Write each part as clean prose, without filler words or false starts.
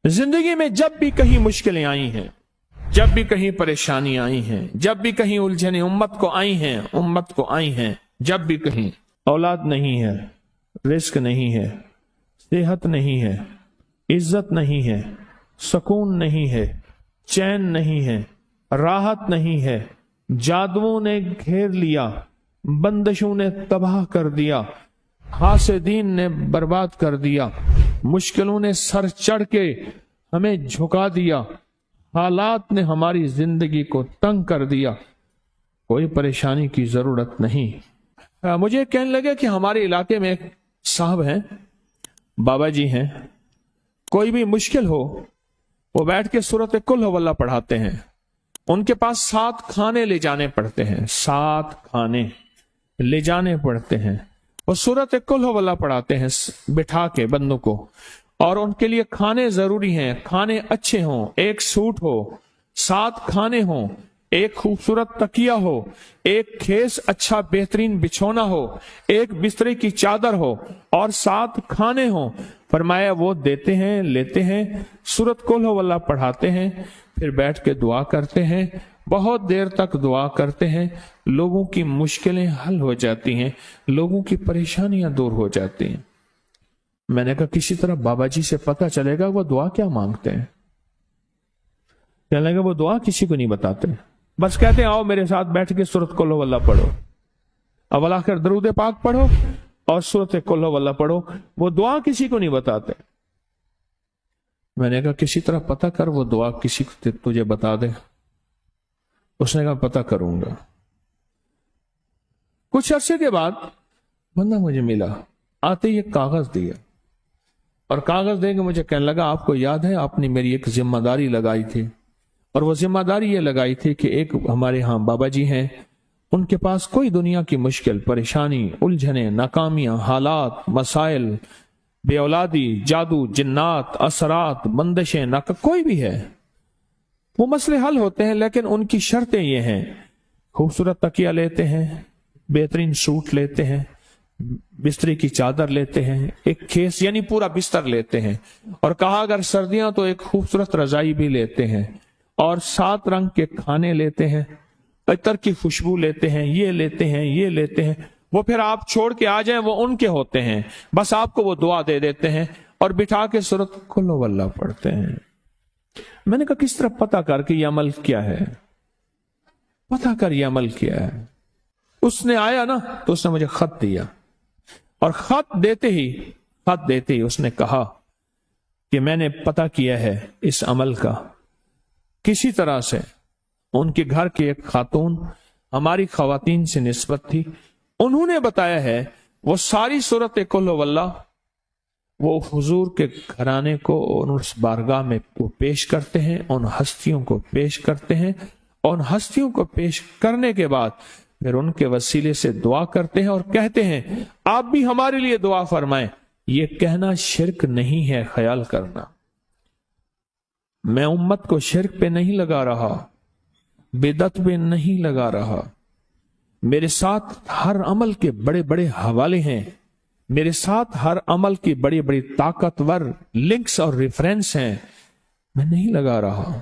जिंदगी में जब भी कहीं मुश्किलें आई हैं, जब भी कहीं परेशानी आई हैं, जब भी कहीं उलझने उम्मत को आई हैं, जब भी कहीं औलाद नहीं है, रिस्क नहीं है, सेहत नहीं है, इज्जत नहीं है, सुकून नहीं है, चैन नहीं है, राहत नहीं है, जादुओं ने घेर लिया, बंदिशों ने तबाह कर दिया, हासिदीन ने बर्बाद कर दिया, मुश्किलों ने सर चढ़ के हमें झुका दिया, हालात ने हमारी जिंदगी को तंग कर दिया, कोई परेशानी की जरूरत नहीं। मुझे कहने लगे कि हमारे इलाके में एक साहब हैं, बाबा जी हैं, कोई भी मुश्किल हो वो बैठ के सूरत कुल हुवल्लाह पढ़ाते हैं। उनके पास 7 खाने ले जाने पड़ते हैं, 7 खाने ले जाने पड़ते हैं। वो सूरत कुल हुवल्लाह पढ़ाते हैं बिठा के बंदों को, और उनके लिए खाने जरूरी हैं, खाने अच्छे हों, एक सूट हो, 7 खाने हों, एक खूबसूरत तकिया हो, एक खेस अच्छा बेहतरीन बिछौना हो, एक बिस्तरे की चादर हो और 7 खाने हों। फरमाया वो देते हैं, लेते हैं, सूरत कुल हुवल्लाह पढ़ाते हैं, फिर बैठ के दुआ करते हैं, बहुत देर तक दुआ करते हैं, लोगों की मुश्किलें हल हो जाती हैं, लोगों की परेशानियां दूर हो जाती हैं। मैंने कहा किसी तरह बाबा जी से पता चलेगा वो दुआ क्या मांगते हैं। कहने लगा वो दुआ किसी को नहीं बताते, बस कहते हैं आओ मेरे साथ बैठ के सूरत कुल हुवल्लाह पढ़ो, अव्वल आखिर दरूद पाक पढ़ो और सूरत कुल हुवल्लाह पढ़ो, वो दुआ किसी को नहीं बताते। मैंने कहा किसी तरह पता कर वो दुआ किसी को तुझे बता दे। उसने कहा पता करूंगा। कुछ अरसे के बाद बंदा मुझे मिला, आते ही एक कागज दिया और कागज देके मुझे कहने लगा आपको याद है आपने मेरी एक जिम्मेदारी लगाई थी, और वो जिम्मेदारी ये लगाई थी कि एक हमारे यहाँ बाबा जी हैं, उनके पास कोई दुनिया की मुश्किल परेशानी उलझने नाकामियां हालात मसाइल बे औलादी जादू जिन्नात असरात बंदिशें ना कोई भी है वो मसले हल होते हैं, लेकिन उनकी शर्तें ये हैं, खूबसूरत तकिया लेते हैं, बेहतरीन सूट लेते हैं, बिस्तरे की चादर लेते हैं, एक खेस यानी पूरा बिस्तर लेते हैं, और कहा अगर सर्दियां तो एक खूबसूरत रजाई भी लेते हैं, और 7 रंग के खाने लेते हैं, अतर की खुशबू लेते हैं, ये लेते हैं, ये लेते हैं। वो फिर आप छोड़ के आ जाएं वो उनके होते हैं, बस आपको वो दुआ दे देते हैं और बिठा के सूरत कुल हुवल्लाह पढ़ते हैं। मैंने कहा किस तरह पता कर कि ये अमल क्या है, पता कर ये अमल क्या है। उसने आया ना तो उसने मुझे खत दिया, और खत देते ही उसने कहा कि मैंने पता किया है इस अमल का, किसी तरह से उनके घर की एक खातून हमारी खवातीन से निस्बत थी, उन्होंने बताया है वो सारी सूरत कुल हुवल्लाह वो हुजूर के घराने को उस बारगाह में वो पेश करते हैं, उन हस्तियों को पेश करते हैं, और हस्तियों को पेश करने के बाद फिर उनके वसीले से दुआ करते हैं और कहते हैं आप भी हमारे लिए दुआ फरमाएं। ये कहना शिरक नहीं है, ख्याल करना, मैं उम्मत को शिरक पे नहीं लगा रहा, बिदअत पे नहीं लगा रहा, मेरे साथ हर अमल के बड़े बड़े हवाले हैं, मेरे साथ हर अमल की बड़ी बड़ी ताकतवर लिंक्स और रेफरेंस हैं, मैं नहीं लगा रहा।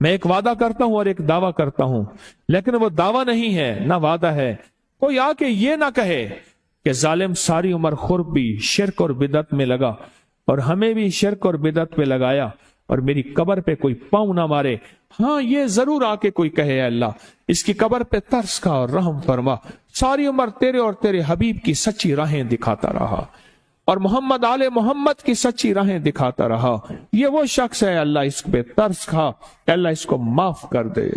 मैं एक वादा करता हूं और एक दावा करता हूं, लेकिन वो दावा नहीं है ना वादा है। कोई आके ये ना कहे कि जालिम सारी उम्र खुरबी शिरक और बिदअत में लगा और हमें भी शिरक और बिदअत पे लगाया और मेरी कब्र पे कोई पांव ना मारे। हाँ ये जरूर आके कोई कहे अल्लाह इसकी कब्र पे तरस खा और रहम फरमा, सारी उम्र तेरे और तेरे हबीब की सच्ची राहें दिखाता रहा और मोहम्मद आले मोहम्मद की सच्ची राहें दिखाता रहा। ये वो शख्स है अल्लाह इस पे तरस खा, अल्लाह इसको माफ कर दे।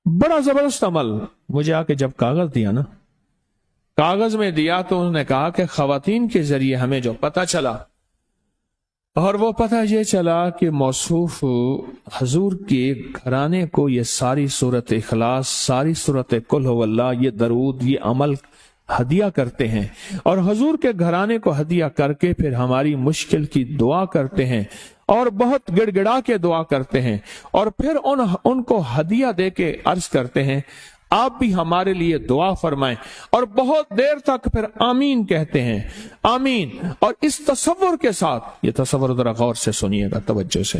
बड़ा जबरदस्त अमल। मुझे आके जब कागज दिया ना, कागज में दिया तो उन्होंने कहा कि खवातीन के जरिए हमें जो पता चला, और वो पता ये चला कि मौसूफ हजूर के घराने को ये सारी सूरत इखलास, सारी सूरत कुल हुवल्लाह, ये दरूद, ये अमल हदिया करते हैं, और हजूर के घराने को हदिया करके फिर हमारी मुश्किल की दुआ करते हैं और बहुत गिड़गिड़ा के दुआ करते हैं, और फिर उनको हदिया दे के अर्ज करते हैं آپ بھی ہمارے لیے دعا فرمائیں، اور بہت دیر تک پھر آمین کہتے ہیں، آمین، اور اس تصور کے ساتھ، یہ تصور ذرا غور سے سنیے گا، توجہ سے،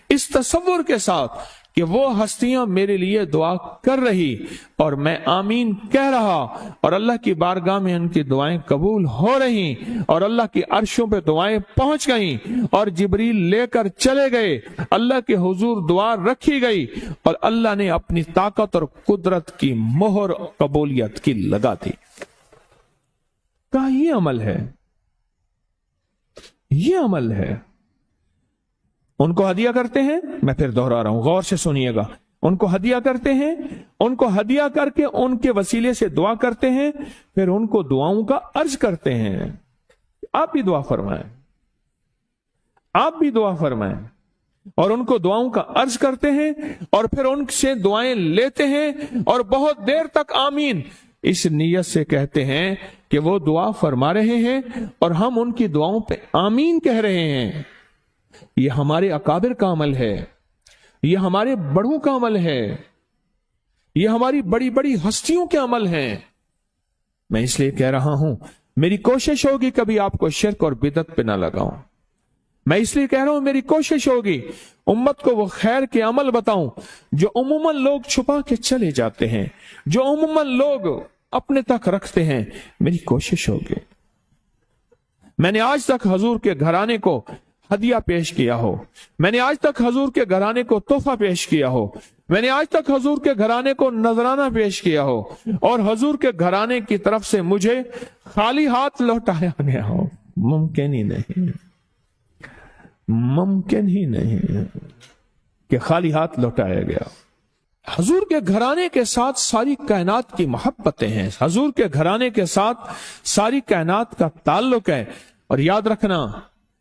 اس تصور کے ساتھ کہ وہ ہستیاں میرے لیے دعا کر رہی اور میں آمین کہہ رہا، اور اللہ کی بارگاہ میں ان کی دعائیں قبول ہو رہی، اور اللہ کی عرشوں پہ دعائیں پہنچ گئیں، اور جبریل لے کر چلے گئے، اللہ کے حضور دعا رکھی گئی، اور اللہ نے اپنی طاقت اور قدرت کی مہر قبولیت کی لگا دی۔ کہا یہ عمل ہے، یہ عمل ہے۔ ان کو ہدیہ کرتے ہیں، میں پھر دوہرا رہا ہوں، غور سے سنیے گا، ان کو ہدیہ کرتے ہیں، ان کو ہدیہ کر کے ان کے وسیلے سے دعا کرتے ہیں، پھر ان کو دعاؤں کا عرض کرتے ہیں۔ آپ بھی دعا فرمائیں، آپ بھی دعا فرمائیں، اور ان کو دعاؤں کا عرض کرتے ہیں، اور پھر ان سے دعائیں لیتے ہیں، اور بہت دیر تک آمین اس نیت سے کہتے ہیں کہ وہ دعا فرما رہے ہیں اور ہم ان کی دعاؤں پہ آمین کہہ رہے ہیں۔ یہ ہمارے اکابر کا عمل ہے، یہ ہمارے بڑوں کا عمل ہے، یہ ہماری بڑی بڑی ہستیوں کے عمل ہیں۔ میں اس لیے کہہ رہا ہوں، میری کوشش ہوگی کبھی آپ کو شرک اور بدعت پہ نہ لگاؤں۔ میں اس لیے کہہ رہا ہوں، میری کوشش ہوگی امت کو وہ خیر کے عمل بتاؤں جو عموماً لوگ چھپا کے چلے جاتے ہیں، جو عموماً لوگ اپنے تک رکھتے ہیں۔ میری کوشش ہوگی، میں نے آج تک حضور کے گھرانے کو ہدیہ پیش کیا ہو، میں نے آج تک حضور کے گھرانے کو تحفہ پیش کیا ہو، میں نے آج تک حضور کے گھرانے کو نذرانہ پیش کیا ہو، اور حضور کے گھرانے کی طرف سے مجھے خالی ہاتھ لوٹایا گیا ہو۔ ممکن ہی نہیں، ممکن ہی نہیں کہ خالی ہاتھ لوٹایا گیا۔ حضور کے گھرانے کے ساتھ ساری کائنات کی محبتیں ہیں، حضور کے گھرانے کے ساتھ ساری کائنات کا تعلق ہے۔ اور یاد رکھنا،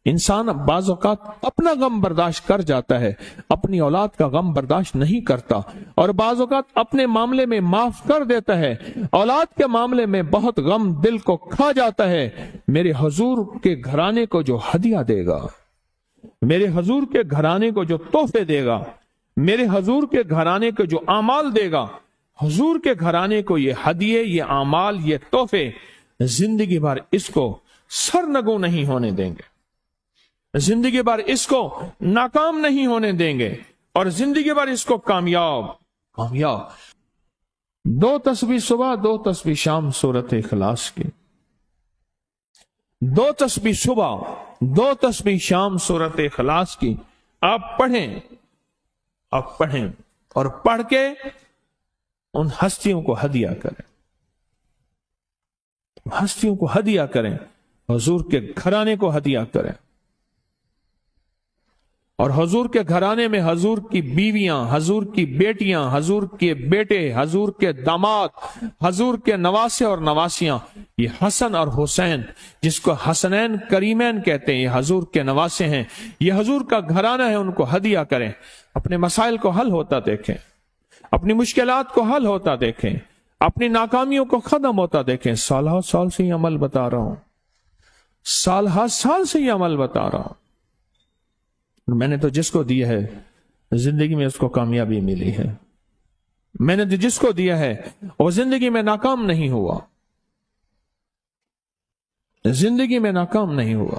انسان بعض اوقات اپنا غم برداشت کر جاتا ہے، اپنی اولاد کا غم برداشت نہیں کرتا، اور بعض اوقات اپنے معاملے میں معاف کر دیتا ہے، اولاد کے معاملے میں بہت غم دل کو کھا جاتا ہے۔ میرے حضور کے گھرانے کو جو ہدیہ دے گا، میرے حضور کے گھرانے کو جو تحفے دے گا، میرے حضور کے گھرانے کو جو اعمال دے گا، حضور کے گھرانے کو یہ ہدیے، یہ اعمال، یہ تحفے زندگی بھر اس کو سرنگوں نہیں ہونے دیں گے، زندگی بھر اس کو ناکام نہیں ہونے دیں گے، اور زندگی بھر اس کو کامیاب۔ 2 تسبیح صبح، 2 تسبیح شام سورۃ اخلاص کی، 2 تسبیح صبح، 2 تسبیح شام سورۃ اخلاص کی آپ پڑھیں، آپ پڑھیں، اور پڑھ کے ان ہستیوں کو ہدیہ کریں، ہستیوں کو ہدیہ کریں، حضور کے گھرانے کو ہدیہ کریں۔ اور حضور کے گھرانے میں حضور کی بیویاں، حضور کی بیٹیاں، حضور کے بیٹے، حضور کے داماد، حضور کے نواسے اور نواسیاں، یہ حسن اور حسین جس کو حسنین کریمین کہتے ہیں، یہ حضور کے نواسے ہیں، یہ حضور کا گھرانہ ہے، ان کو ہدیہ کریں۔ اپنے مسائل کو حل ہوتا دیکھیں، اپنی مشکلات کو حل ہوتا دیکھیں، اپنی ناکامیوں کو ختم ہوتا دیکھیں۔ سال ہر سال سے یہ عمل بتا رہا ہوں، سال ہر سال سے یہ عمل بتا رہا ہوں۔ میں نے تو جس کو دیا ہے زندگی میں اس کو کامیابی ملی ہے، میں نے جس کو دیا ہے وہ زندگی میں ناکام نہیں ہوا، زندگی میں ناکام نہیں ہوا۔